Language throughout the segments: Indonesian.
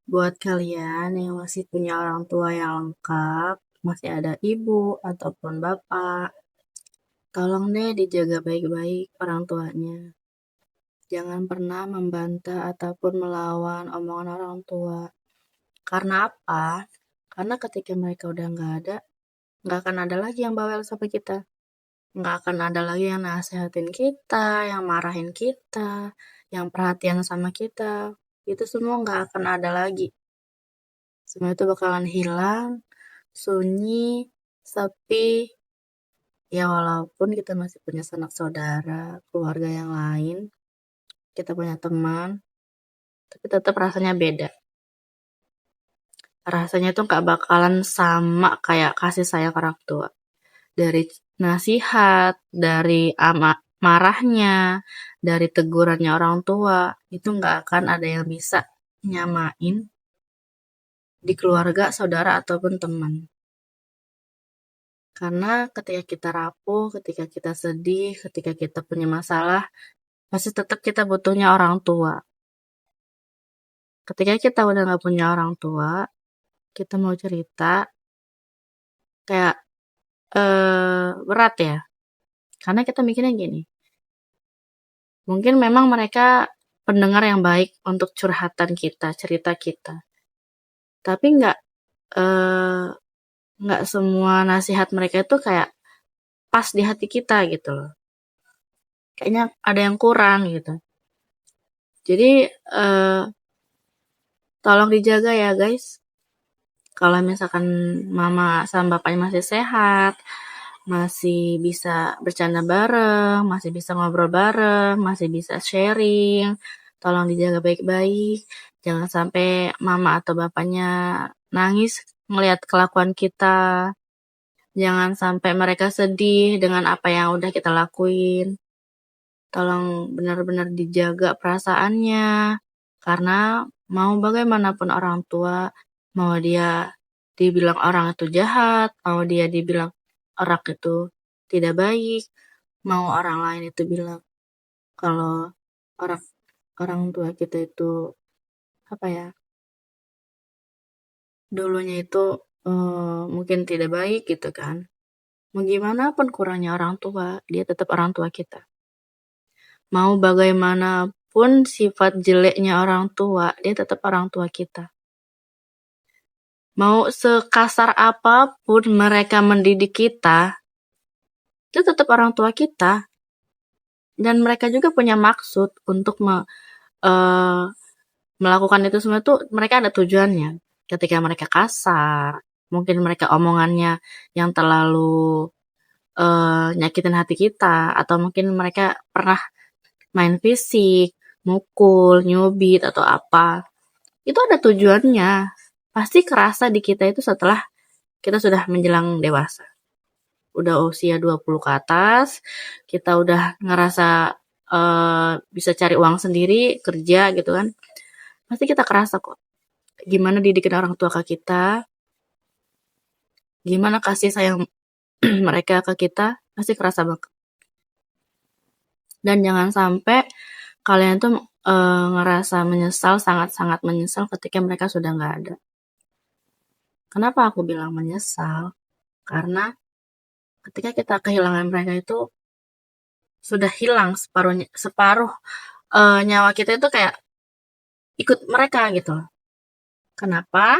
Buat kalian yang masih punya orang tua yang lengkap, masih ada ibu ataupun bapak, tolong deh dijaga baik-baik orang tuanya. Jangan pernah membantah ataupun melawan omongan orang tua. Karena apa? Karena ketika mereka udah nggak akan ada lagi yang bawel sama kita. Nggak akan ada lagi yang nasehatin kita, yang marahin kita, yang perhatian sama kita. Itu semua nggak akan ada lagi. Semua itu bakalan hilang, sunyi, sepi. Ya walaupun kita masih punya sanak saudara, keluarga yang lain, kita punya teman, tapi tetap rasanya beda. Rasanya tuh gak bakalan sama kayak kasih sayang orang tua. Dari nasihat, dari marahnya, dari tegurannya orang tua, itu gak akan ada yang bisa nyamain di keluarga, saudara, ataupun teman. Karena ketika kita rapuh, ketika kita sedih, ketika kita punya masalah, pasti tetap kita butuhnya orang tua. Ketika kita udah gak punya orang tua, kita mau cerita, kayak berat ya. Karena kita mikirnya gini, mungkin memang mereka pendengar yang baik untuk curhatan kita, cerita kita. Tapi nggak semua nasihat mereka itu kayak pas di hati kita gitu loh. Kayaknya ada yang kurang gitu. Jadi tolong dijaga ya guys. Kalau misalkan mama sama bapaknya masih sehat, masih bisa bercanda bareng, masih bisa ngobrol bareng, masih bisa sharing, tolong dijaga baik-baik. Jangan sampai mama atau bapaknya nangis ngelihat kelakuan kita. Jangan sampai mereka sedih dengan apa yang udah kita lakuin. Tolong benar-benar dijaga perasaannya. Karena mau bagaimanapun orang tua, mau dia dibilang orang itu jahat, mau dia dibilang orang itu tidak baik, mau orang lain itu bilang kalau orang orang tua kita itu apa ya, dulunya itu mungkin tidak baik gitu kan. Mau gimana pun kurangnya orang tua, dia tetap orang tua kita. Mau bagaimanapun sifat jeleknya orang tua, dia tetap orang tua kita. Mau sekasar apapun mereka mendidik kita, itu tetap orang tua kita. Dan mereka juga punya maksud untuk melakukan itu semua tuh, mereka ada tujuannya. Ketika mereka kasar, mungkin mereka omongannya yang terlalu nyakitin hati kita, atau mungkin mereka pernah main fisik, mukul, nyubit, atau apa. Itu ada tujuannya. Pasti kerasa di kita itu setelah kita sudah menjelang dewasa. Udah usia 20 ke atas, kita udah ngerasa bisa cari uang sendiri, kerja gitu kan. Pasti kita kerasa kok. Gimana didikin orang tua ke kita, gimana kasih sayang mereka ke kita, pasti kerasa banget. Dan jangan sampai kalian tuh ngerasa menyesal, sangat-sangat menyesal ketika mereka sudah nggak ada. Kenapa aku bilang menyesal? Karena ketika kita kehilangan mereka itu sudah hilang separuh nyawa kita itu kayak ikut mereka gitu loh. Kenapa?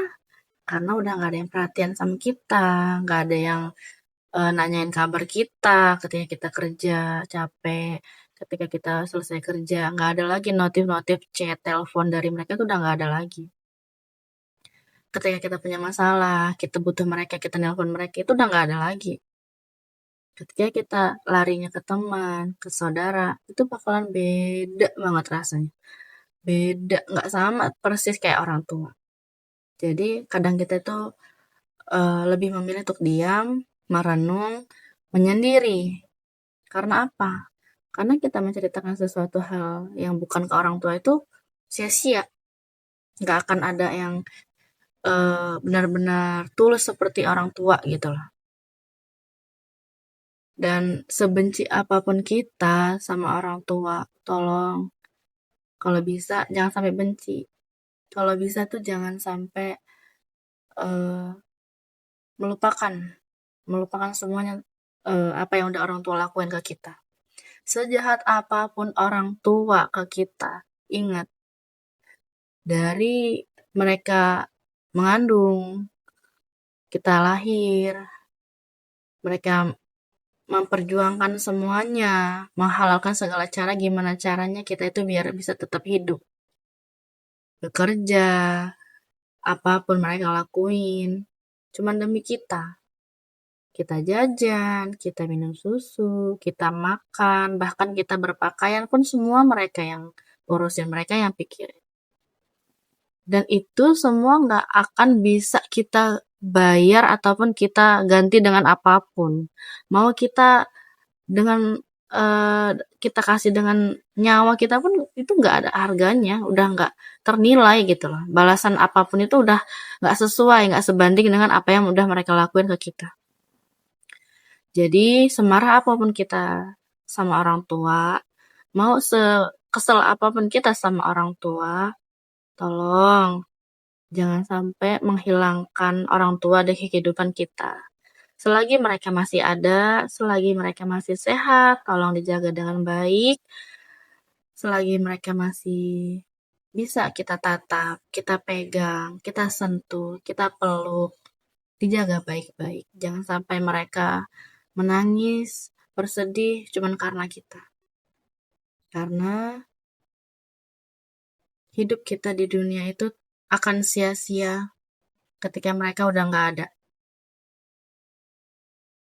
Karena udah nggak ada yang perhatian sama kita, nggak ada yang nanyain kabar kita ketika kita kerja capek, ketika kita selesai kerja, nggak ada lagi notif-notif chat, telepon dari mereka tuh udah nggak ada lagi. Ketika kita punya masalah, kita butuh mereka, kita nelpon mereka, itu udah nggak ada lagi. Ketika kita larinya ke teman, ke saudara, itu bakalan beda banget rasanya. Beda, nggak sama persis kayak orang tua. Jadi kadang kita tuh lebih memilih untuk diam, merenung, menyendiri. Karena apa? Karena kita menceritakan sesuatu hal yang bukan ke orang tua itu sia-sia. Nggak akan ada yang benar-benar tulus seperti orang tua gitu loh. Dan sebenci apapun kita sama orang tua, tolong kalau bisa jangan sampai benci. Kalau bisa tuh jangan sampai eee, melupakan melupakan semuanya, apa yang udah orang tua lakuin ke kita. Sejahat apapun orang tua ke kita, ingat, dari mereka mengandung, kita lahir, mereka memperjuangkan semuanya, menghalalkan segala cara gimana caranya kita itu biar bisa tetap hidup, bekerja, apapun mereka lakuin, cuman demi kita. Kita jajan, kita minum susu, kita makan, bahkan kita berpakaian pun semua mereka yang urusin, mereka yang pikirin. Dan itu semua nggak akan bisa kita bayar ataupun kita ganti dengan apapun. Mau kita dengan kita kasih dengan nyawa kita pun itu nggak ada harganya, udah nggak ternilai gitu loh. Balasan apapun itu udah nggak sesuai, nggak sebanding dengan apa yang udah mereka lakuin ke kita. Jadi semarah apapun kita sama orang tua, mau sekesel apapun kita sama orang tua, tolong jangan sampai menghilangkan orang tua dari kehidupan kita. Selagi mereka masih ada, selagi mereka masih sehat, tolong dijaga dengan baik. Selagi mereka masih bisa kita tatap, kita pegang, kita sentuh, kita peluk, dijaga baik-baik. Jangan sampai mereka menangis, bersedih cuman karena kita. Karena hidup kita di dunia itu akan sia-sia ketika mereka udah nggak ada.